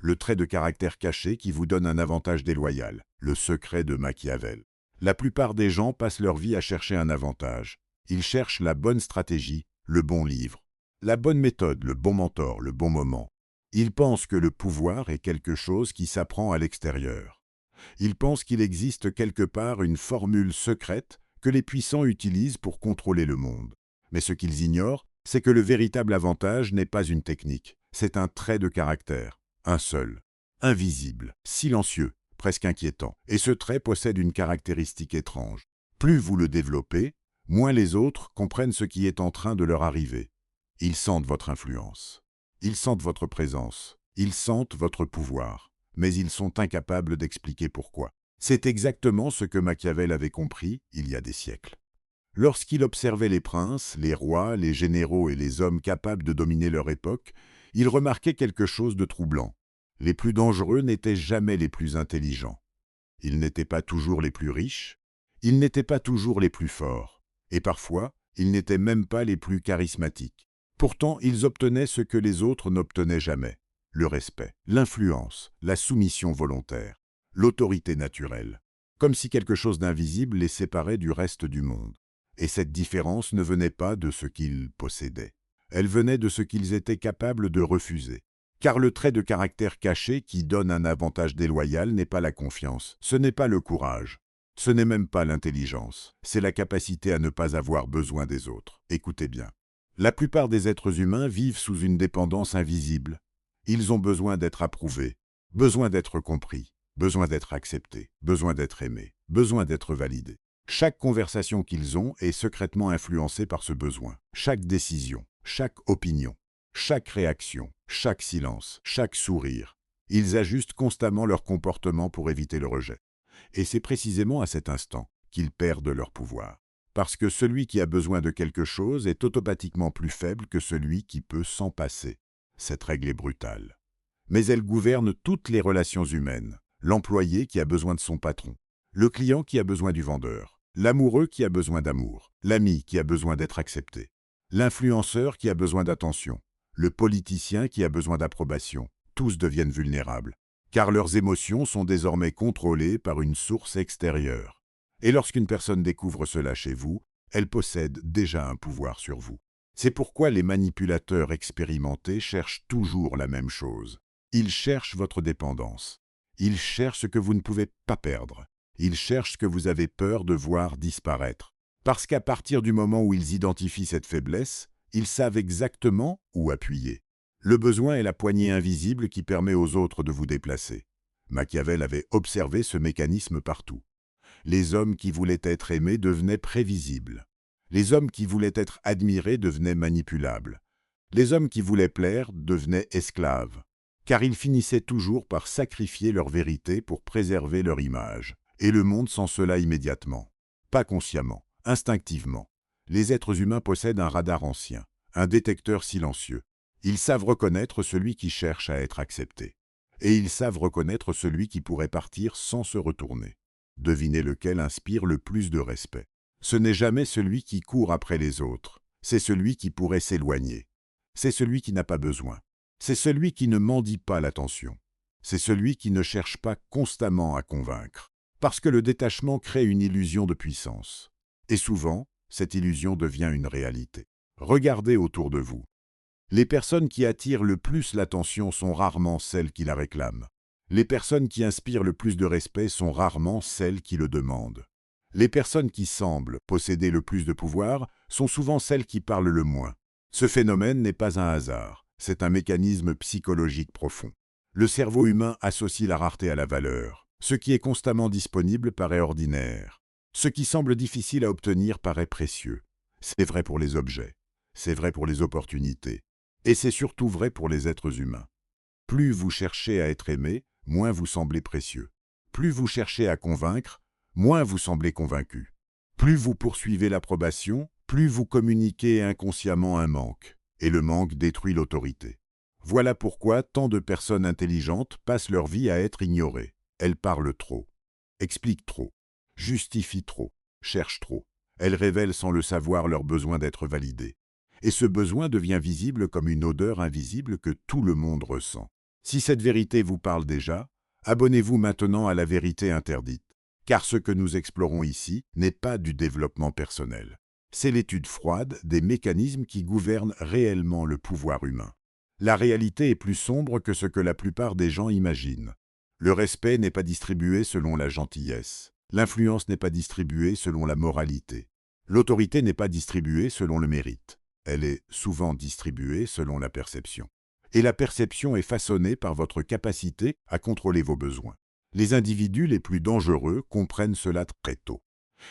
le trait de caractère caché qui vous donne un avantage déloyal, le secret de Machiavel. La plupart des gens passent leur vie à chercher un avantage. Ils cherchent la bonne stratégie, le bon livre, la bonne méthode, le bon mentor, le bon moment. Ils pensent que le pouvoir est quelque chose qui s'apprend à l'extérieur. Ils pensent qu'il existe quelque part une formule secrète que les puissants utilisent pour contrôler le monde. Mais ce qu'ils ignorent, c'est que le véritable avantage n'est pas une technique, c'est un trait de caractère, un seul, invisible, silencieux, presque inquiétant. Et ce trait possède une caractéristique étrange. Plus vous le développez, moins les autres comprennent ce qui est en train de leur arriver. Ils sentent votre influence, ils sentent votre présence, ils sentent votre pouvoir, mais ils sont incapables d'expliquer pourquoi. C'est exactement ce que Machiavel avait compris il y a des siècles. Lorsqu'il observait les princes, les rois, les généraux et les hommes capables de dominer leur époque, il remarquait quelque chose de troublant. Les plus dangereux n'étaient jamais les plus intelligents. Ils n'étaient pas toujours les plus riches, ils n'étaient pas toujours les plus forts, et parfois, ils n'étaient même pas les plus charismatiques. Pourtant, ils obtenaient ce que les autres n'obtenaient jamais: le respect, l'influence, la soumission volontaire, l'autorité naturelle, comme si quelque chose d'invisible les séparait du reste du monde. Et cette différence ne venait pas de ce qu'ils possédaient, elle venait de ce qu'ils étaient capables de refuser. Car le trait de caractère caché qui donne un avantage déloyal n'est pas la confiance, ce n'est pas le courage, ce n'est même pas l'intelligence, c'est la capacité à ne pas avoir besoin des autres. Écoutez bien. La plupart des êtres humains vivent sous une dépendance invisible. Ils ont besoin d'être approuvés, besoin d'être compris, besoin d'être acceptés, besoin d'être aimés, besoin d'être validés. Chaque conversation qu'ils ont est secrètement influencée par ce besoin. Chaque décision, chaque opinion, chaque réaction, chaque silence, chaque sourire. Ils ajustent constamment leur comportement pour éviter le rejet. Et c'est précisément à cet instant qu'ils perdent leur pouvoir. Parce que celui qui a besoin de quelque chose est automatiquement plus faible que celui qui peut s'en passer. Cette règle est brutale. Mais elle gouverne toutes les relations humaines. L'employé qui a besoin de son patron, le client qui a besoin du vendeur, l'amoureux qui a besoin d'amour, l'ami qui a besoin d'être accepté, l'influenceur qui a besoin d'attention, le politicien qui a besoin d'approbation. Tous deviennent vulnérables, car leurs émotions sont désormais contrôlées par une source extérieure. Et lorsqu'une personne découvre cela chez vous, elle possède déjà un pouvoir sur vous. C'est pourquoi les manipulateurs expérimentés cherchent toujours la même chose. Ils cherchent votre dépendance. Ils cherchent ce que vous ne pouvez pas perdre. Ils cherchent ce que vous avez peur de voir disparaître. Parce qu'à partir du moment où ils identifient cette faiblesse, ils savent exactement où appuyer. Le besoin est la poignée invisible qui permet aux autres de vous déplacer. Machiavel avait observé ce mécanisme partout. Les hommes qui voulaient être aimés devenaient prévisibles. Les hommes qui voulaient être admirés devenaient manipulables. Les hommes qui voulaient plaire devenaient esclaves. Car ils finissaient toujours par sacrifier leur vérité pour préserver leur image. Et le monde sent cela immédiatement. Pas consciemment, instinctivement. Les êtres humains possèdent un radar ancien, un détecteur silencieux. Ils savent reconnaître celui qui cherche à être accepté. Et ils savent reconnaître celui qui pourrait partir sans se retourner. Devinez lequel inspire le plus de respect. Ce n'est jamais celui qui court après les autres, c'est celui qui pourrait s'éloigner. C'est celui qui n'a pas besoin. C'est celui qui ne mendie pas l'attention. C'est celui qui ne cherche pas constamment à convaincre. Parce que le détachement crée une illusion de puissance. Et souvent, cette illusion devient une réalité. Regardez autour de vous. Les personnes qui attirent le plus l'attention sont rarement celles qui la réclament. Les personnes qui inspirent le plus de respect sont rarement celles qui le demandent. Les personnes qui semblent posséder le plus de pouvoir sont souvent celles qui parlent le moins. Ce phénomène n'est pas un hasard, c'est un mécanisme psychologique profond. Le cerveau humain associe la rareté à la valeur. Ce qui est constamment disponible paraît ordinaire. Ce qui semble difficile à obtenir paraît précieux. C'est vrai pour les objets, c'est vrai pour les opportunités, et c'est surtout vrai pour les êtres humains. Plus vous cherchez à être aimé, moins vous semblez précieux. Plus vous cherchez à convaincre, moins vous semblez convaincu. Plus vous poursuivez l'approbation, plus vous communiquez inconsciemment un manque, et le manque détruit l'autorité. Voilà pourquoi tant de personnes intelligentes passent leur vie à être ignorées. Elles parlent trop, expliquent trop, justifient trop, cherchent trop. Elles révèlent sans le savoir leur besoin d'être validées. Et ce besoin devient visible comme une odeur invisible que tout le monde ressent. Si cette vérité vous parle déjà, abonnez-vous maintenant à la vérité interdite, car ce que nous explorons ici n'est pas du développement personnel. C'est l'étude froide des mécanismes qui gouvernent réellement le pouvoir humain. La réalité est plus sombre que ce que la plupart des gens imaginent. Le respect n'est pas distribué selon la gentillesse. L'influence n'est pas distribuée selon la moralité. L'autorité n'est pas distribuée selon le mérite. Elle est souvent distribuée selon la perception. Et la perception est façonnée par votre capacité à contrôler vos besoins. Les individus les plus dangereux comprennent cela très tôt.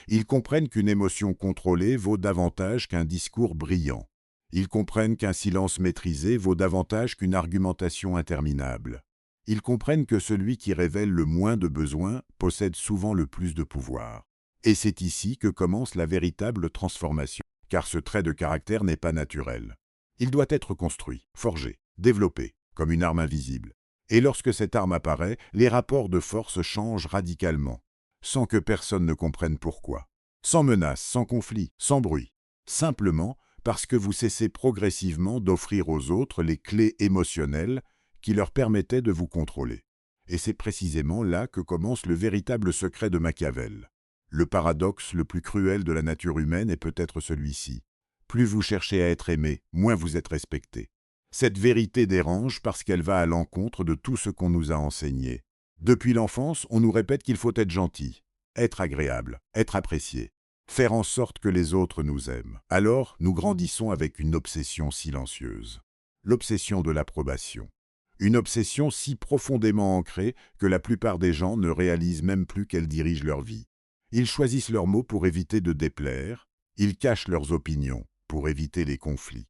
Ils comprennent qu'une émotion contrôlée vaut davantage qu'un discours brillant. Ils comprennent qu'un silence maîtrisé vaut davantage qu'une argumentation interminable. Ils comprennent que celui qui révèle le moins de besoins possède souvent le plus de pouvoir. Et c'est ici que commence la véritable transformation, car ce trait de caractère n'est pas naturel. Il doit être construit, forgé, développé, comme une arme invisible. Et lorsque cette arme apparaît, les rapports de force changent radicalement, sans que personne ne comprenne pourquoi. Sans menace, sans conflit, sans bruit. Simplement parce que vous cessez progressivement d'offrir aux autres les clés émotionnelles qui leur permettaient de vous contrôler. Et c'est précisément là que commence le véritable secret de Machiavel. Le paradoxe le plus cruel de la nature humaine est peut-être celui-ci. Plus vous cherchez à être aimé, moins vous êtes respecté. Cette vérité dérange parce qu'elle va à l'encontre de tout ce qu'on nous a enseigné. Depuis l'enfance, on nous répète qu'il faut être gentil, être agréable, être apprécié, faire en sorte que les autres nous aiment. Alors, nous grandissons avec une obsession silencieuse. L'obsession de l'approbation. Une obsession si profondément ancrée que la plupart des gens ne réalisent même plus qu'elle dirige leur vie. Ils choisissent leurs mots pour éviter de déplaire, ils cachent leurs opinions pour éviter les conflits.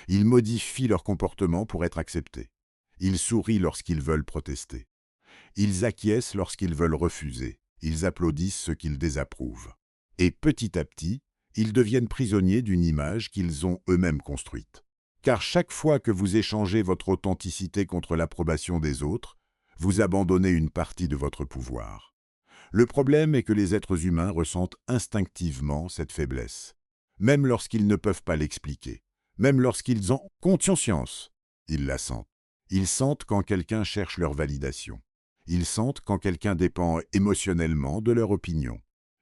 Ils modifient leur comportement pour être acceptés. Ils sourient lorsqu'ils veulent protester. Ils acquiescent lorsqu'ils veulent refuser. Ils applaudissent ce qu'ils désapprouvent. Et petit à petit, ils deviennent prisonniers d'une image qu'ils ont eux-mêmes construite. Car chaque fois que vous échangez votre authenticité contre l'approbation des autres, vous abandonnez une partie de votre pouvoir. Le problème est que les êtres humains ressentent instinctivement cette faiblesse, même lorsqu'ils ne peuvent pas l'expliquer, même lorsqu'ils en ont conscience. Ils la sentent. Ils sentent quand quelqu'un cherche leur validation. Ils sentent quand quelqu'un dépend émotionnellement de leur opinion.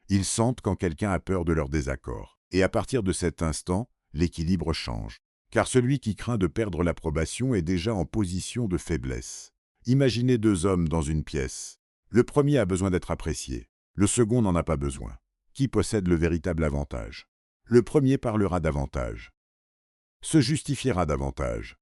Ils sentent quand quelqu'un a peur de leur désaccord. Et à partir de cet instant, l'équilibre change. Car celui qui craint de perdre l'approbation est déjà en position de faiblesse. Imaginez deux hommes dans une pièce. Le premier a besoin d'être apprécié. Le second n'en a pas besoin. Qui possède le véritable avantage? Le premier parlera davantage, se justifiera davantage.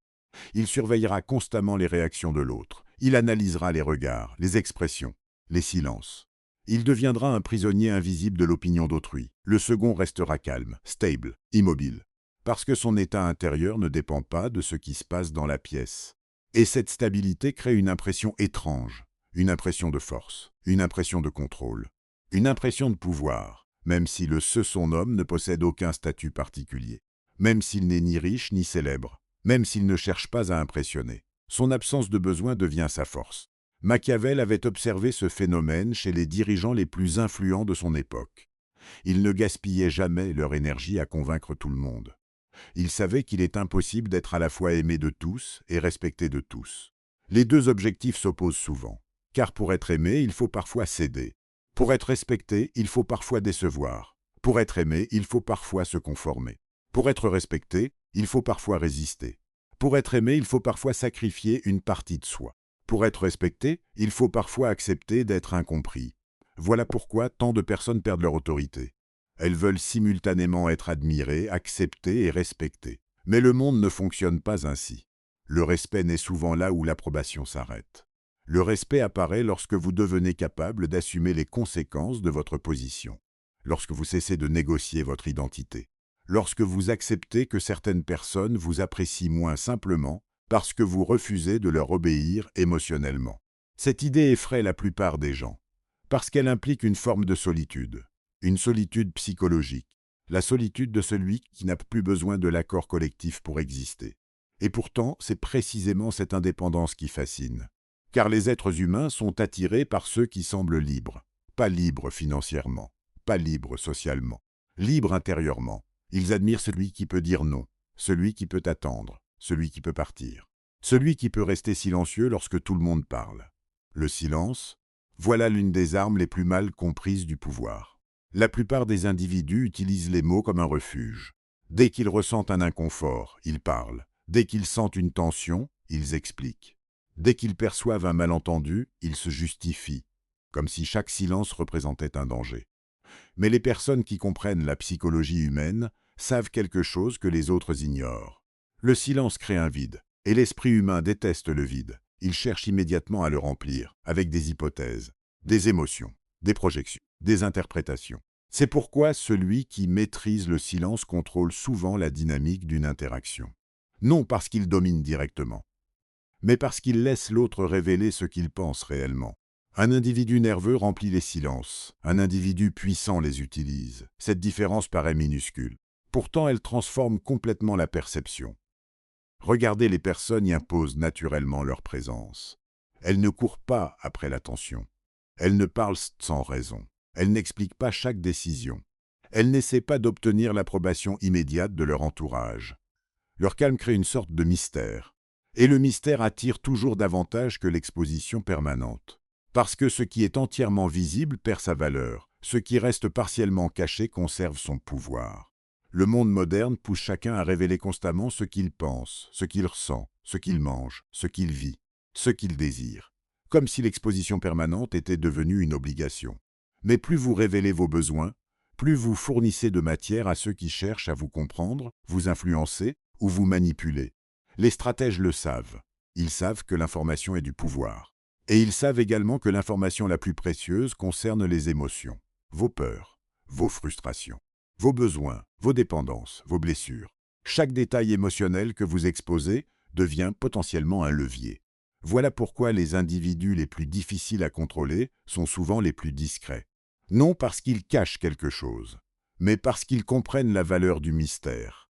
Il surveillera constamment les réactions de l'autre. Il analysera les regards, les expressions, les silences. Il deviendra un prisonnier invisible de l'opinion d'autrui. Le second restera calme, stable, immobile, parce que son état intérieur ne dépend pas de ce qui se passe dans la pièce. Et cette stabilité crée une impression étrange, une impression de force, une impression de contrôle, une impression de pouvoir, même si le son homme ne possède aucun statut particulier, même s'il n'est ni riche ni célèbre, même s'il ne cherche pas à impressionner. Son absence de besoin devient sa force. Machiavel avait observé ce phénomène chez les dirigeants les plus influents de son époque. Ils ne gaspillaient jamais leur énergie à convaincre tout le monde. Ils savaient qu'il est impossible d'être à la fois aimé de tous et respecté de tous. Les deux objectifs s'opposent souvent, car pour être aimé, il faut parfois céder. Pour être respecté, il faut parfois décevoir. Pour être aimé, il faut parfois se conformer. Pour être respecté, il faut parfois résister. Pour être aimé, il faut parfois sacrifier une partie de soi. Pour être respecté, il faut parfois accepter d'être incompris. Voilà pourquoi tant de personnes perdent leur autorité. Elles veulent simultanément être admirées, acceptées et respectées. Mais le monde ne fonctionne pas ainsi. Le respect naît souvent là où l'approbation s'arrête. Le respect apparaît lorsque vous devenez capable d'assumer les conséquences de votre position, lorsque vous cessez de négocier votre identité, lorsque vous acceptez que certaines personnes vous apprécient moins simplement parce que vous refusez de leur obéir émotionnellement. Cette idée effraie la plupart des gens, parce qu'elle implique une forme de solitude, une solitude psychologique, la solitude de celui qui n'a plus besoin de l'accord collectif pour exister. Et pourtant, c'est précisément cette indépendance qui fascine. Car les êtres humains sont attirés par ceux qui semblent libres, pas libres financièrement, pas libres socialement, libres intérieurement. Ils admirent celui qui peut dire non, celui qui peut attendre, celui qui peut partir. Celui qui peut rester silencieux lorsque tout le monde parle. Le silence, voilà l'une des armes les plus mal comprises du pouvoir. La plupart des individus utilisent les mots comme un refuge. Dès qu'ils ressentent un inconfort, ils parlent. Dès qu'ils sentent une tension, ils expliquent. Dès qu'ils perçoivent un malentendu, ils se justifient, comme si chaque silence représentait un danger. Mais les personnes qui comprennent la psychologie humaine savent quelque chose que les autres ignorent. Le silence crée un vide, et l'esprit humain déteste le vide. Il cherche immédiatement à le remplir, avec des hypothèses, des émotions, des projections, des interprétations. C'est pourquoi celui qui maîtrise le silence contrôle souvent la dynamique d'une interaction. Non parce qu'il domine directement, mais parce qu'il laisse l'autre révéler ce qu'il pense réellement. Un individu nerveux remplit les silences, un individu puissant les utilise. Cette différence paraît minuscule. Pourtant, elle transforme complètement la perception. Regardez, les personnes y imposent naturellement leur présence. Elles ne courent pas après l'attention. Elles ne parlent sans raison. Elles n'expliquent pas chaque décision. Elles n'essaient pas d'obtenir l'approbation immédiate de leur entourage. Leur calme crée une sorte de mystère. Et le mystère attire toujours davantage que l'exposition permanente. Parce que ce qui est entièrement visible perd sa valeur, ce qui reste partiellement caché conserve son pouvoir. Le monde moderne pousse chacun à révéler constamment ce qu'il pense, ce qu'il ressent, ce qu'il mange, ce qu'il vit, ce qu'il désire, comme si l'exposition permanente était devenue une obligation. Mais plus vous révélez vos besoins, plus vous fournissez de matière à ceux qui cherchent à vous comprendre, vous influencer ou vous manipuler. Les stratèges le savent. Ils savent que l'information est du pouvoir. Et ils savent également que l'information la plus précieuse concerne les émotions, vos peurs, vos frustrations, vos besoins, vos dépendances, vos blessures. Chaque détail émotionnel que vous exposez devient potentiellement un levier. Voilà pourquoi les individus les plus difficiles à contrôler sont souvent les plus discrets. Non parce qu'ils cachent quelque chose, mais parce qu'ils comprennent la valeur du mystère.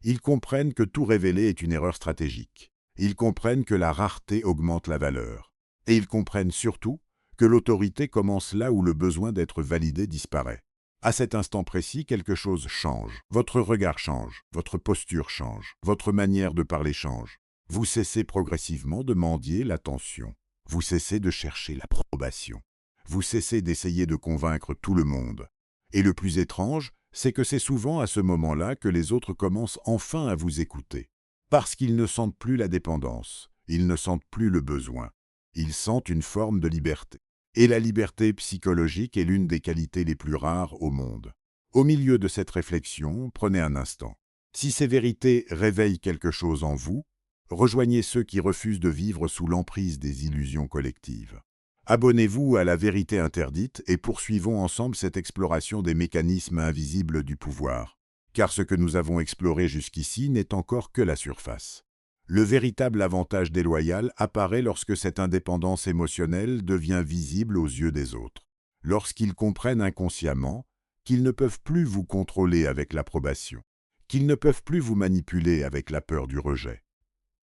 Ils comprennent que tout révéler est une erreur stratégique. Ils comprennent que la rareté augmente la valeur. Et ils comprennent surtout que l'autorité commence là où le besoin d'être validé disparaît. À cet instant précis, quelque chose change. Votre regard change, votre posture change, votre manière de parler change. Vous cessez progressivement de mendier l'attention. Vous cessez de chercher l'approbation. Vous cessez d'essayer de convaincre tout le monde. Et le plus étrange, c'est que c'est souvent à ce moment-là que les autres commencent enfin à vous écouter. Parce qu'ils ne sentent plus la dépendance, ils ne sentent plus le besoin. Ils sentent une forme de liberté. Et la liberté psychologique est l'une des qualités les plus rares au monde. Au milieu de cette réflexion, prenez un instant. Si ces vérités réveillent quelque chose en vous, rejoignez ceux qui refusent de vivre sous l'emprise des illusions collectives. Abonnez-vous à La Vérité Interdite et poursuivons ensemble cette exploration des mécanismes invisibles du pouvoir. Car ce que nous avons exploré jusqu'ici n'est encore que la surface. Le véritable avantage déloyal apparaît lorsque cette indépendance émotionnelle devient visible aux yeux des autres. Lorsqu'ils comprennent inconsciemment qu'ils ne peuvent plus vous contrôler avec l'approbation, qu'ils ne peuvent plus vous manipuler avec la peur du rejet,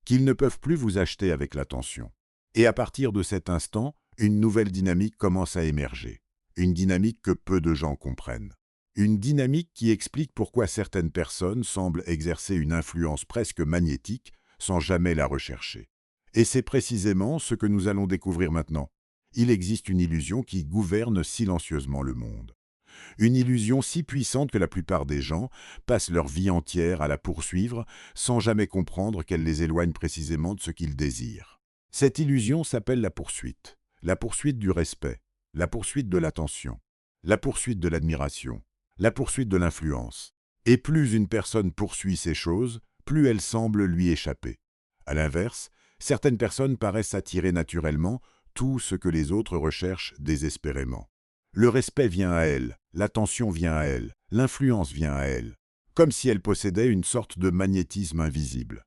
qu'ils ne peuvent plus vous acheter avec l'attention. Et à partir de cet instant, une nouvelle dynamique commence à émerger. Une dynamique que peu de gens comprennent. Une dynamique qui explique pourquoi certaines personnes semblent exercer une influence presque magnétique sans jamais la rechercher. Et c'est précisément ce que nous allons découvrir maintenant. Il existe une illusion qui gouverne silencieusement le monde. Une illusion si puissante que la plupart des gens passent leur vie entière à la poursuivre sans jamais comprendre qu'elle les éloigne précisément de ce qu'ils désirent. Cette illusion s'appelle la poursuite du respect, la poursuite de l'attention, la poursuite de l'admiration, la poursuite de l'influence. Et plus une personne poursuit ces choses, plus elles semblent lui échapper. À l'inverse, certaines personnes paraissent attirer naturellement tout ce que les autres recherchent désespérément. Le respect vient à elles, l'attention vient à elles, l'influence vient à elles, comme si elles possédaient une sorte de magnétisme invisible.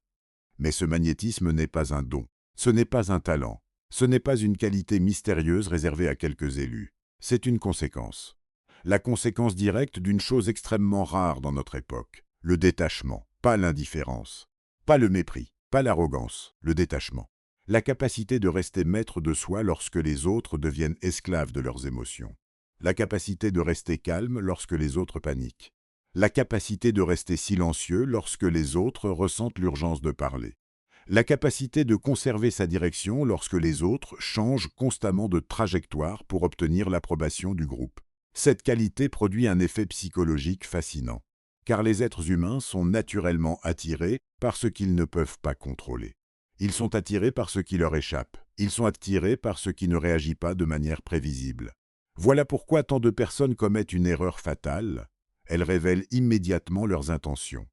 Mais ce magnétisme n'est pas un don, ce n'est pas un talent, ce n'est pas une qualité mystérieuse réservée à quelques élus, c'est une conséquence. La conséquence directe d'une chose extrêmement rare dans notre époque, le détachement, pas l'indifférence, pas le mépris, pas l'arrogance, le détachement. La capacité de rester maître de soi lorsque les autres deviennent esclaves de leurs émotions. La capacité de rester calme lorsque les autres paniquent. La capacité de rester silencieux lorsque les autres ressentent l'urgence de parler. La capacité de conserver sa direction lorsque les autres changent constamment de trajectoire pour obtenir l'approbation du groupe. Cette qualité produit un effet psychologique fascinant, car les êtres humains sont naturellement attirés par ce qu'ils ne peuvent pas contrôler. Ils sont attirés par ce qui leur échappe. Ils sont attirés par ce qui ne réagit pas de manière prévisible. Voilà pourquoi tant de personnes commettent une erreur fatale. Elles révèlent immédiatement leurs intentions,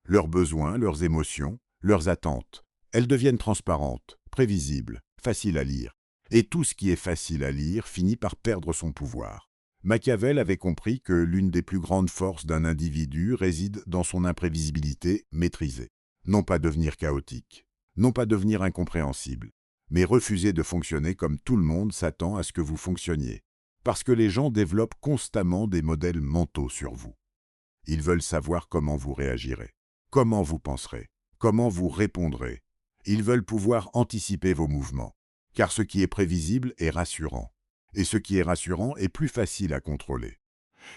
leurs besoins, leurs émotions, leurs attentes. Elles deviennent transparentes, prévisibles, faciles à lire. Et tout ce qui est facile à lire finit par perdre son pouvoir. Machiavel avait compris que l'une des plus grandes forces d'un individu réside dans son imprévisibilité maîtrisée. Non pas devenir chaotique, non pas devenir incompréhensible, mais refuser de fonctionner comme tout le monde s'attend à ce que vous fonctionniez. Parce que les gens développent constamment des modèles mentaux sur vous. Ils veulent savoir comment vous réagirez, comment vous penserez, comment vous répondrez. Ils veulent pouvoir anticiper vos mouvements, car ce qui est prévisible est rassurant, et ce qui est rassurant est plus facile à contrôler.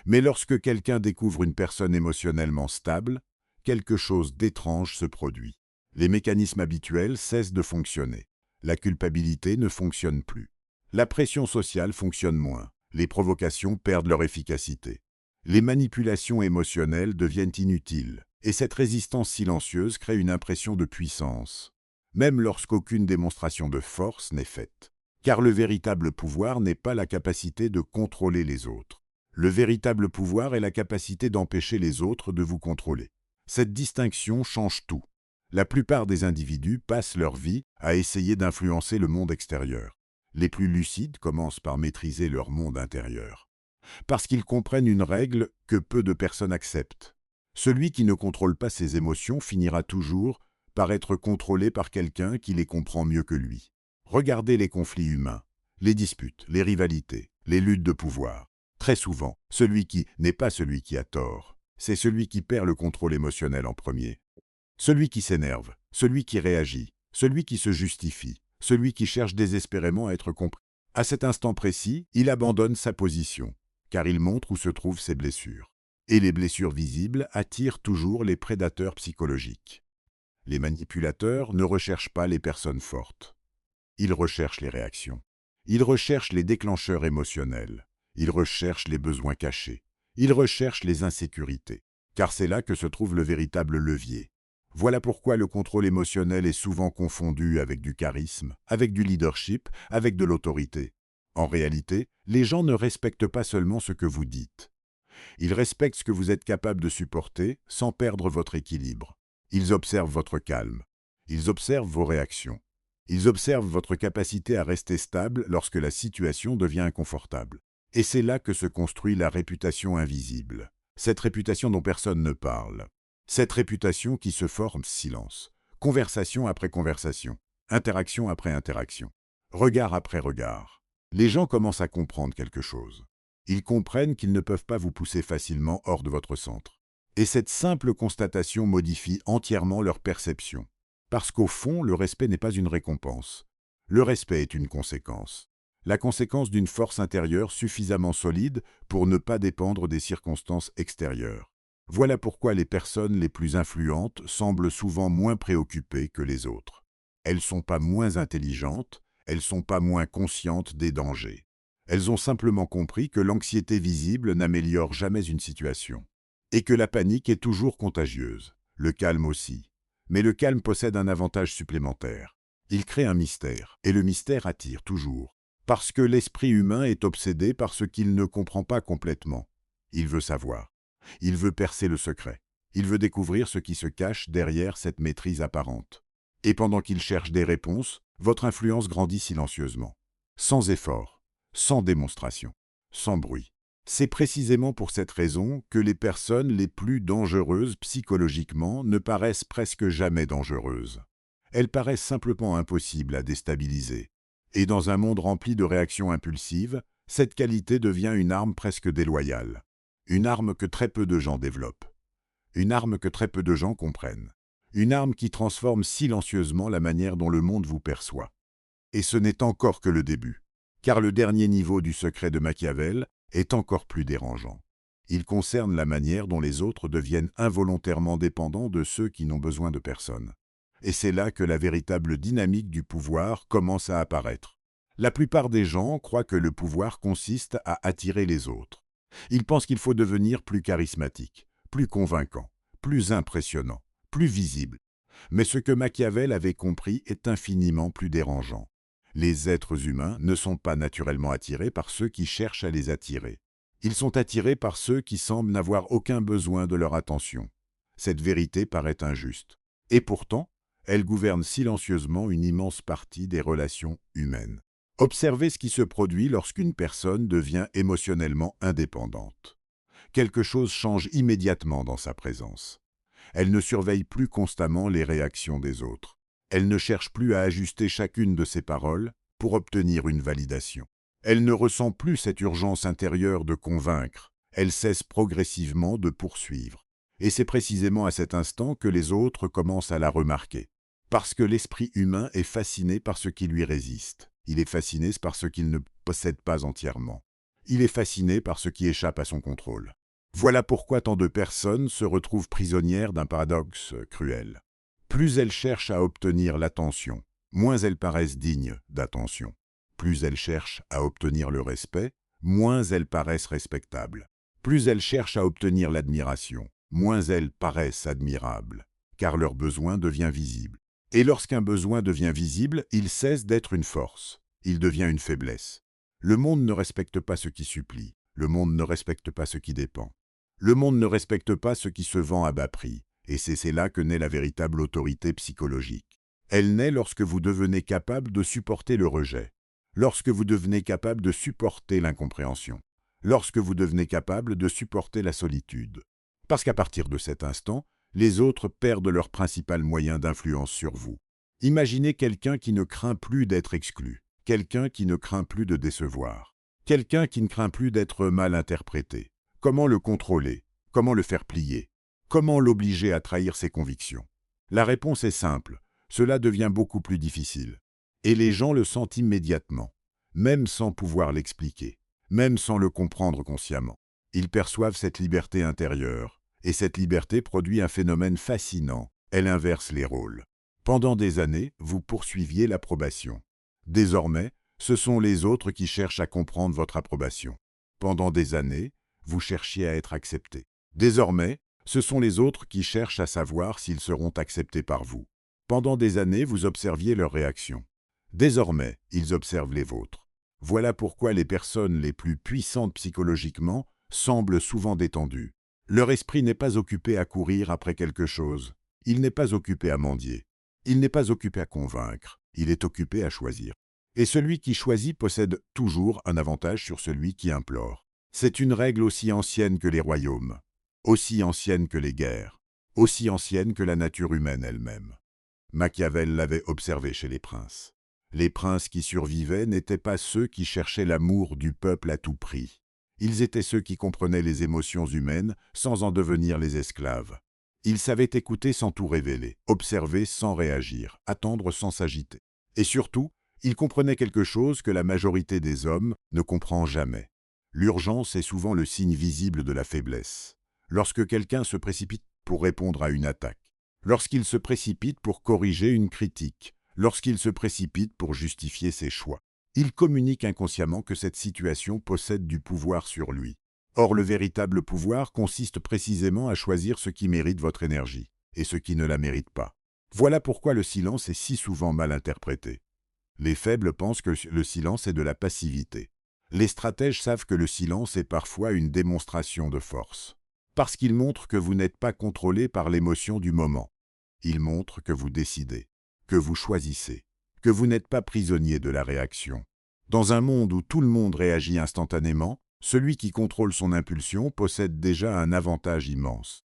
Mais lorsque quelqu'un découvre une personne émotionnellement stable, quelque chose d'étrange se produit. Les mécanismes habituels cessent de fonctionner. La culpabilité ne fonctionne plus. La pression sociale fonctionne moins. Les provocations perdent leur efficacité. Les manipulations émotionnelles deviennent inutiles, et cette résistance silencieuse crée une impression de puissance, même lorsqu'aucune démonstration de force n'est faite. Car le véritable pouvoir n'est pas la capacité de contrôler les autres. Le véritable pouvoir est la capacité d'empêcher les autres de vous contrôler. Cette distinction change tout. La plupart des individus passent leur vie à essayer d'influencer le monde extérieur. Les plus lucides commencent par maîtriser leur monde intérieur. Parce qu'ils comprennent une règle que peu de personnes acceptent. Celui qui ne contrôle pas ses émotions finira toujours par être contrôlé par quelqu'un qui les comprend mieux que lui. Regardez les conflits humains, les disputes, les rivalités, les luttes de pouvoir. Très souvent, celui qui n'est pas celui qui a tort, c'est celui qui perd le contrôle émotionnel en premier. Celui qui s'énerve, celui qui réagit, celui qui se justifie, celui qui cherche désespérément à être compris. À cet instant précis, il abandonne sa position, car il montre où se trouvent ses blessures. Et les blessures visibles attirent toujours les prédateurs psychologiques. Les manipulateurs ne recherchent pas les personnes fortes. Ils recherchent les réactions. Ils recherchent les déclencheurs émotionnels. Ils recherchent les besoins cachés. Ils recherchent les insécurités. Car c'est là que se trouve le véritable levier. Voilà pourquoi le contrôle émotionnel est souvent confondu avec du charisme, avec du leadership, avec de l'autorité. En réalité, les gens ne respectent pas seulement ce que vous dites. Ils respectent ce que vous êtes capable de supporter sans perdre votre équilibre. Ils observent votre calme. Ils observent vos réactions. Ils observent votre capacité à rester stable lorsque la situation devient inconfortable. Et c'est là que se construit la réputation invisible. Cette réputation dont personne ne parle. Cette réputation qui se forme silence. Conversation après conversation. Interaction après interaction. Regard après regard. Les gens commencent à comprendre quelque chose. Ils comprennent qu'ils ne peuvent pas vous pousser facilement hors de votre centre. Et cette simple constatation modifie entièrement leur perception. Parce qu'au fond, le respect n'est pas une récompense. Le respect est une conséquence. La conséquence d'une force intérieure suffisamment solide pour ne pas dépendre des circonstances extérieures. Voilà pourquoi les personnes les plus influentes semblent souvent moins préoccupées que les autres. Elles ne sont pas moins intelligentes, elles ne sont pas moins conscientes des dangers. Elles ont simplement compris que l'anxiété visible n'améliore jamais une situation. Et que la panique est toujours contagieuse, le calme aussi. Mais le calme possède un avantage supplémentaire. Il crée un mystère, et le mystère attire toujours. Parce que l'esprit humain est obsédé par ce qu'il ne comprend pas complètement. Il veut savoir. Il veut percer le secret. Il veut découvrir ce qui se cache derrière cette maîtrise apparente. Et pendant qu'il cherche des réponses, votre influence grandit silencieusement. Sans effort, sans démonstration, sans bruit. C'est précisément pour cette raison que les personnes les plus dangereuses psychologiquement ne paraissent presque jamais dangereuses. Elles paraissent simplement impossibles à déstabiliser. Et dans un monde rempli de réactions impulsives, cette qualité devient une arme presque déloyale. Une arme que très peu de gens développent. Une arme que très peu de gens comprennent. Une arme qui transforme silencieusement la manière dont le monde vous perçoit. Et ce n'est encore que le début. Car le dernier niveau du secret de Machiavel est encore plus dérangeant. Il concerne la manière dont les autres deviennent involontairement dépendants de ceux qui n'ont besoin de personne. Et c'est là que la véritable dynamique du pouvoir commence à apparaître. La plupart des gens croient que le pouvoir consiste à attirer les autres. Ils pensent qu'il faut devenir plus charismatique, plus convaincant, plus impressionnant, plus visible. Mais ce que Machiavel avait compris est infiniment plus dérangeant. Les êtres humains ne sont pas naturellement attirés par ceux qui cherchent à les attirer. Ils sont attirés par ceux qui semblent n'avoir aucun besoin de leur attention. Cette vérité paraît injuste. Et pourtant, elle gouverne silencieusement une immense partie des relations humaines. Observez ce qui se produit lorsqu'une personne devient émotionnellement indépendante. Quelque chose change immédiatement dans sa présence. Elle ne surveille plus constamment les réactions des autres. Elle ne cherche plus à ajuster chacune de ses paroles pour obtenir une validation. Elle ne ressent plus cette urgence intérieure de convaincre. Elle cesse progressivement de poursuivre. Et c'est précisément à cet instant que les autres commencent à la remarquer. Parce que l'esprit humain est fasciné par ce qui lui résiste. Il est fasciné par ce qu'il ne possède pas entièrement. Il est fasciné par ce qui échappe à son contrôle. Voilà pourquoi tant de personnes se retrouvent prisonnières d'un paradoxe cruel. Plus elles cherchent à obtenir l'attention, moins elles paraissent dignes d'attention. Plus elles cherchent à obtenir le respect, moins elles paraissent respectables. Plus elles cherchent à obtenir l'admiration, moins elles paraissent admirables, car leur besoin devient visible. Et lorsqu'un besoin devient visible, il cesse d'être une force, il devient une faiblesse. Le monde ne respecte pas ce qui supplie, le monde ne respecte pas ce qui dépend. Le monde ne respecte pas ce qui se vend à bas prix, et c'est là que naît la véritable autorité psychologique. Elle naît lorsque vous devenez capable de supporter le rejet, lorsque vous devenez capable de supporter l'incompréhension, lorsque vous devenez capable de supporter la solitude. Parce qu'à partir de cet instant, les autres perdent leur principal moyen d'influence sur vous. Imaginez quelqu'un qui ne craint plus d'être exclu, quelqu'un qui ne craint plus de décevoir, quelqu'un qui ne craint plus d'être mal interprété. Comment le contrôler? Comment le faire plier? Comment l'obliger à trahir ses convictions? La réponse est simple, cela devient beaucoup plus difficile. Et les gens le sentent immédiatement, même sans pouvoir l'expliquer, même sans le comprendre consciemment. Ils perçoivent cette liberté intérieure, et cette liberté produit un phénomène fascinant, elle inverse les rôles. Pendant des années, vous poursuiviez l'approbation. Désormais, ce sont les autres qui cherchent à comprendre votre approbation. Pendant des années, vous cherchiez à être accepté. Désormais, ce sont les autres qui cherchent à savoir s'ils seront acceptés par vous. Pendant des années, vous observiez leurs réactions. Désormais, ils observent les vôtres. Voilà pourquoi les personnes les plus puissantes psychologiquement semblent souvent détendues. Leur esprit n'est pas occupé à courir après quelque chose. Il n'est pas occupé à mendier. Il n'est pas occupé à convaincre. Il est occupé à choisir. Et celui qui choisit possède toujours un avantage sur celui qui implore. C'est une règle aussi ancienne que les royaumes, aussi ancienne que les guerres, aussi ancienne que la nature humaine elle-même. Machiavel l'avait observé chez les princes. Les princes qui survivaient n'étaient pas ceux qui cherchaient l'amour du peuple à tout prix. Ils étaient ceux qui comprenaient les émotions humaines sans en devenir les esclaves. Ils savaient écouter sans tout révéler, observer sans réagir, attendre sans s'agiter. Et surtout, ils comprenaient quelque chose que la majorité des hommes ne comprend jamais. L'urgence est souvent le signe visible de la faiblesse. Lorsque quelqu'un se précipite pour répondre à une attaque, lorsqu'il se précipite pour corriger une critique, lorsqu'il se précipite pour justifier ses choix, il communique inconsciemment que cette situation possède du pouvoir sur lui. Or, le véritable pouvoir consiste précisément à choisir ce qui mérite votre énergie et ce qui ne la mérite pas. Voilà pourquoi le silence est si souvent mal interprété. Les faibles pensent que le silence est de la passivité. Les stratèges savent que le silence est parfois une démonstration de force. Parce qu'il montre que vous n'êtes pas contrôlé par l'émotion du moment. Il montre que vous décidez, que vous choisissez, que vous n'êtes pas prisonnier de la réaction. Dans un monde où tout le monde réagit instantanément, celui qui contrôle son impulsion possède déjà un avantage immense.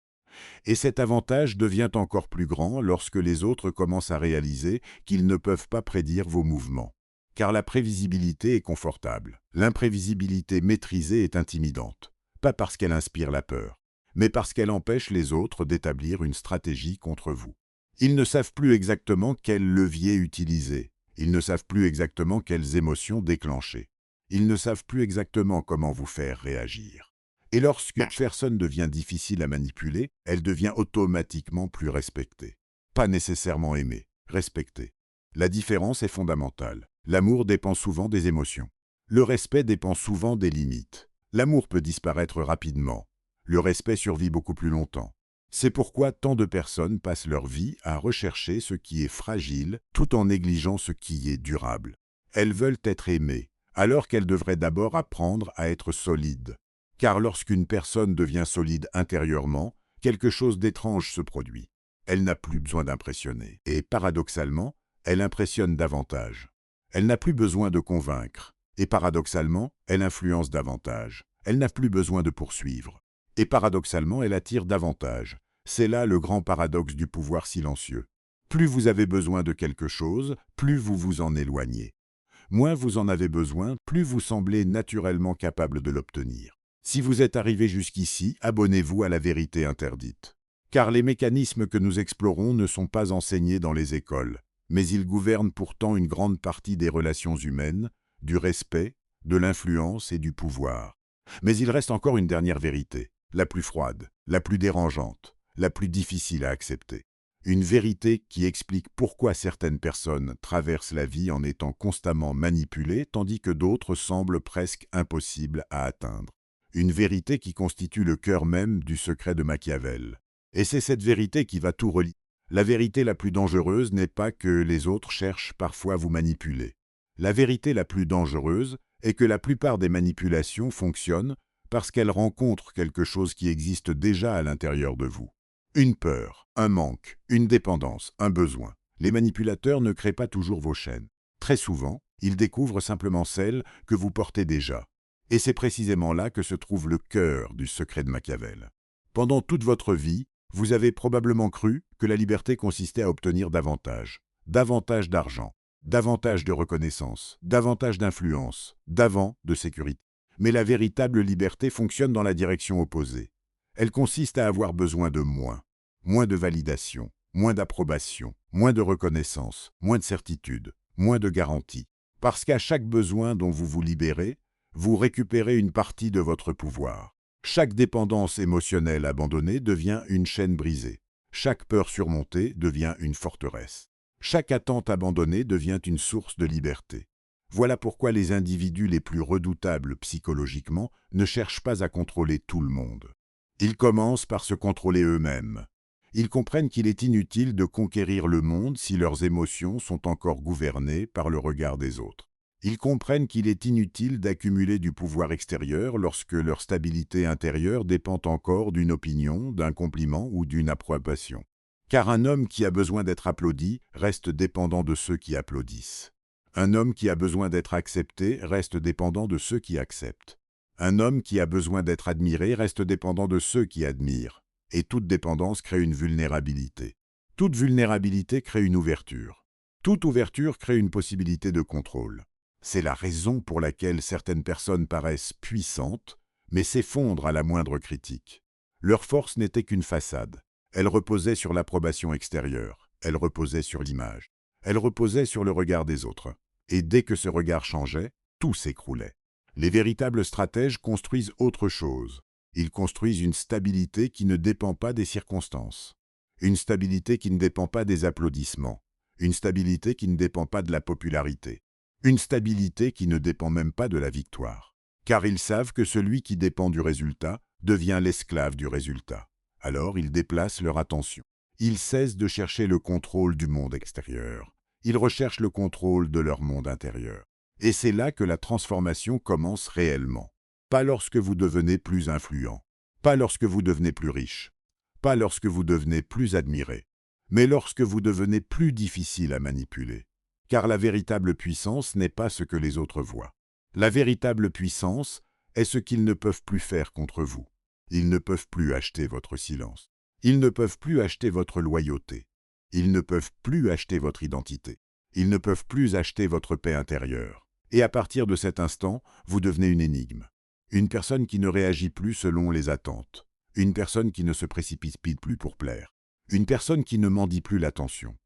Et cet avantage devient encore plus grand lorsque les autres commencent à réaliser qu'ils ne peuvent pas prédire vos mouvements. Car la prévisibilité est confortable. L'imprévisibilité maîtrisée est intimidante. Pas parce qu'elle inspire la peur, mais parce qu'elle empêche les autres d'établir une stratégie contre vous. Ils ne savent plus exactement quel levier utiliser. Ils ne savent plus exactement quelles émotions déclencher. Ils ne savent plus exactement comment vous faire réagir. Et lorsqu'une personne devient difficile à manipuler, elle devient automatiquement plus respectée. pas nécessairement aimer, respecter. La différence est fondamentale. L'amour dépend souvent des émotions. Le respect dépend souvent des limites. L'amour peut disparaître rapidement. Le respect survit beaucoup plus longtemps. C'est pourquoi tant de personnes passent leur vie à rechercher ce qui est fragile tout en négligeant ce qui est durable. Elles veulent être aimées, alors qu'elles devraient d'abord apprendre à être solides. Car lorsqu'une personne devient solide intérieurement, quelque chose d'étrange se produit. Elle n'a plus besoin d'impressionner. Et paradoxalement, elle impressionne davantage. Elle n'a plus besoin de convaincre. Et paradoxalement, elle influence davantage. Elle n'a plus besoin de poursuivre. Et paradoxalement, elle attire davantage. C'est là le grand paradoxe du pouvoir silencieux. Plus vous avez besoin de quelque chose, plus vous vous en éloignez. Moins vous en avez besoin, plus vous semblez naturellement capable de l'obtenir. Si vous êtes arrivé jusqu'ici, abonnez-vous à la vérité interdite. Car les mécanismes que nous explorons ne sont pas enseignés dans les écoles, mais ils gouvernent pourtant une grande partie des relations humaines, du respect, de l'influence et du pouvoir. Mais il reste encore une dernière vérité, la plus froide, la plus dérangeante, la plus difficile à accepter. Une vérité qui explique pourquoi certaines personnes traversent la vie en étant constamment manipulées, tandis que d'autres semblent presque impossibles à atteindre. Une vérité qui constitue le cœur même du secret de Machiavel. Et c'est cette vérité qui va tout relier. La vérité la plus dangereuse n'est pas que les autres cherchent parfois à vous manipuler. La vérité la plus dangereuse est que la plupart des manipulations fonctionnent parce qu'elles rencontrent quelque chose qui existe déjà à l'intérieur de vous. Une peur, un manque, une dépendance, un besoin. Les manipulateurs ne créent pas toujours vos chaînes. Très souvent, ils découvrent simplement celles que vous portez déjà. Et c'est précisément là que se trouve le cœur du secret de Machiavel. Pendant toute votre vie, vous avez probablement cru que la liberté consistait à obtenir davantage d'argent, davantage de reconnaissance, davantage d'influence, de sécurité. Mais la véritable liberté fonctionne dans la direction opposée. Elle consiste à avoir besoin de moins de validation, moins d'approbation, moins de reconnaissance, moins de certitude, moins de garantie. Parce qu'à chaque besoin dont vous vous libérez, vous récupérez une partie de votre pouvoir. Chaque dépendance émotionnelle abandonnée devient une chaîne brisée. Chaque peur surmontée devient une forteresse. Chaque attente abandonnée devient une source de liberté. Voilà pourquoi les individus les plus redoutables psychologiquement ne cherchent pas à contrôler tout le monde. Ils commencent par se contrôler eux-mêmes. Ils comprennent qu'il est inutile de conquérir le monde si leurs émotions sont encore gouvernées par le regard des autres. Ils comprennent qu'il est inutile d'accumuler du pouvoir extérieur lorsque leur stabilité intérieure dépend encore d'une opinion, d'un compliment ou d'une approbation. Car un homme qui a besoin d'être applaudi reste dépendant de ceux qui applaudissent. Un homme qui a besoin d'être accepté reste dépendant de ceux qui acceptent. Un homme qui a besoin d'être admiré reste dépendant de ceux qui admirent. Et toute dépendance crée une vulnérabilité. Toute vulnérabilité crée une ouverture. Toute ouverture crée une possibilité de contrôle. C'est la raison pour laquelle certaines personnes paraissent puissantes, mais s'effondrent à la moindre critique. Leur force n'était qu'une façade. Elle reposait sur l'approbation extérieure. Elle reposait sur l'image. Elle reposait sur le regard des autres. Et dès que ce regard changeait, tout s'écroulait. Les véritables stratèges construisent autre chose. Ils construisent une stabilité qui ne dépend pas des circonstances. Une stabilité qui ne dépend pas des applaudissements. Une stabilité qui ne dépend pas de la popularité. Une stabilité qui ne dépend même pas de la victoire. Car ils savent que celui qui dépend du résultat devient l'esclave du résultat. Alors ils déplacent leur attention. Ils cessent de chercher le contrôle du monde extérieur. Ils recherchent le contrôle de leur monde intérieur. Et c'est là que la transformation commence réellement. Pas lorsque vous devenez plus influent, pas lorsque vous devenez plus riche, pas lorsque vous devenez plus admiré, mais lorsque vous devenez plus difficile à manipuler. Car la véritable puissance n'est pas ce que les autres voient. La véritable puissance est ce qu'ils ne peuvent plus faire contre vous. Ils ne peuvent plus acheter votre silence. Ils ne peuvent plus acheter votre loyauté. Ils ne peuvent plus acheter votre identité. Ils ne peuvent plus acheter votre paix intérieure. Et à partir de cet instant, vous devenez une énigme. Une personne qui ne réagit plus selon les attentes. Une personne qui ne se précipite plus pour plaire. Une personne qui ne mendie plus l'attention.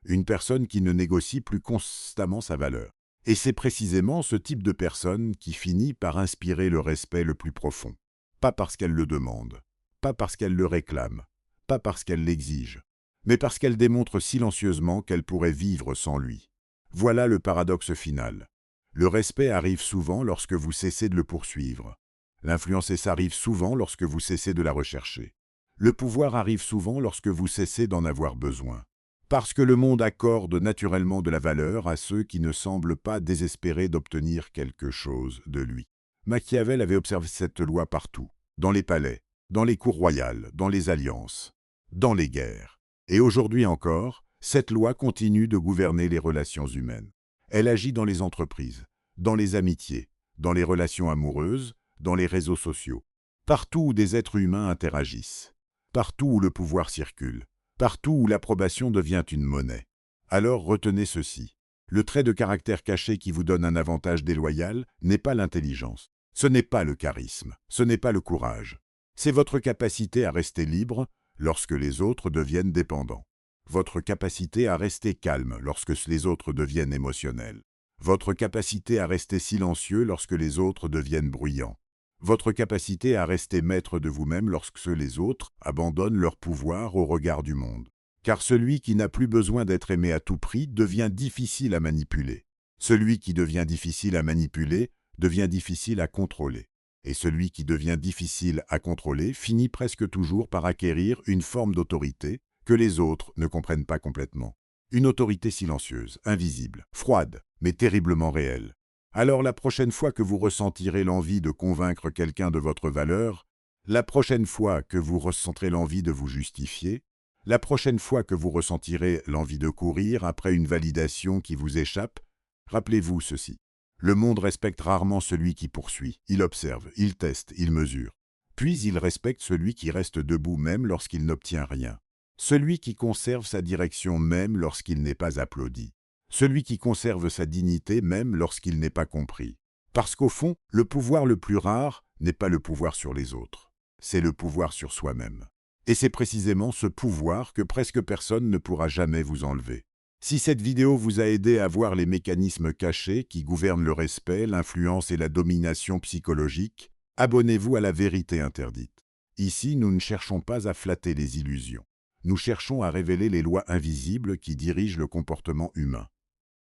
Une personne qui ne négocie plus constamment sa valeur. Et c'est précisément ce type de personne qui finit par inspirer le respect le plus profond. Pas parce qu'elle le demande, pas parce qu'elle le réclame, pas parce qu'elle l'exige, mais parce qu'elle démontre silencieusement qu'elle pourrait vivre sans lui. Voilà le paradoxe final. Le respect arrive souvent lorsque vous cessez de le poursuivre. L'influence arrive souvent lorsque vous cessez de la rechercher. Le pouvoir arrive souvent lorsque vous cessez d'en avoir besoin. Parce que le monde accorde naturellement de la valeur à ceux qui ne semblent pas désespérer d'obtenir quelque chose de lui. Machiavel avait observé cette loi partout, dans les palais, dans les cours royales, dans les alliances, dans les guerres. Et aujourd'hui encore, cette loi continue de gouverner les relations humaines. Elle agit dans les entreprises, dans les amitiés, dans les relations amoureuses, dans les réseaux sociaux, partout où des êtres humains interagissent, partout où le pouvoir circule, partout où l'approbation devient une monnaie. Alors retenez ceci. Le trait de caractère caché qui vous donne un avantage déloyal n'est pas l'intelligence. Ce n'est pas le charisme, ce n'est pas le courage. C'est votre capacité à rester libre lorsque les autres deviennent dépendants. Votre capacité à rester calme lorsque les autres deviennent émotionnels. Votre capacité à rester silencieux lorsque les autres deviennent bruyants. Votre capacité à rester maître de vous-même lorsque les autres abandonnent leur pouvoir au regard du monde. Car celui qui n'a plus besoin d'être aimé à tout prix devient difficile à manipuler. Celui qui devient difficile à manipuler devient difficile à contrôler. Et celui qui devient difficile à contrôler finit presque toujours par acquérir une forme d'autorité que les autres ne comprennent pas complètement. Une autorité silencieuse, invisible, froide, mais terriblement réelle. Alors la prochaine fois que vous ressentirez l'envie de convaincre quelqu'un de votre valeur, la prochaine fois que vous ressentirez l'envie de vous justifier, la prochaine fois que vous ressentirez l'envie de courir après une validation qui vous échappe, rappelez-vous ceci. Le monde respecte rarement celui qui poursuit. Il observe, il teste, il mesure. Puis il respecte celui qui reste debout même lorsqu'il n'obtient rien. Celui qui conserve sa direction même lorsqu'il n'est pas applaudi. Celui qui conserve sa dignité même lorsqu'il n'est pas compris. Parce qu'au fond, le pouvoir le plus rare n'est pas le pouvoir sur les autres. C'est le pouvoir sur soi-même. Et c'est précisément ce pouvoir que presque personne ne pourra jamais vous enlever. Si cette vidéo vous a aidé à voir les mécanismes cachés qui gouvernent le respect, l'influence et la domination psychologique, abonnez-vous à La Vérité Interdite. Ici, nous ne cherchons pas à flatter les illusions. Nous cherchons à révéler les lois invisibles qui dirigent le comportement humain.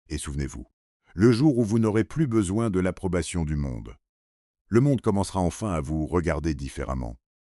Et souvenez-vous, le jour où vous n'aurez plus besoin de l'approbation du monde, le monde commencera enfin à vous regarder différemment.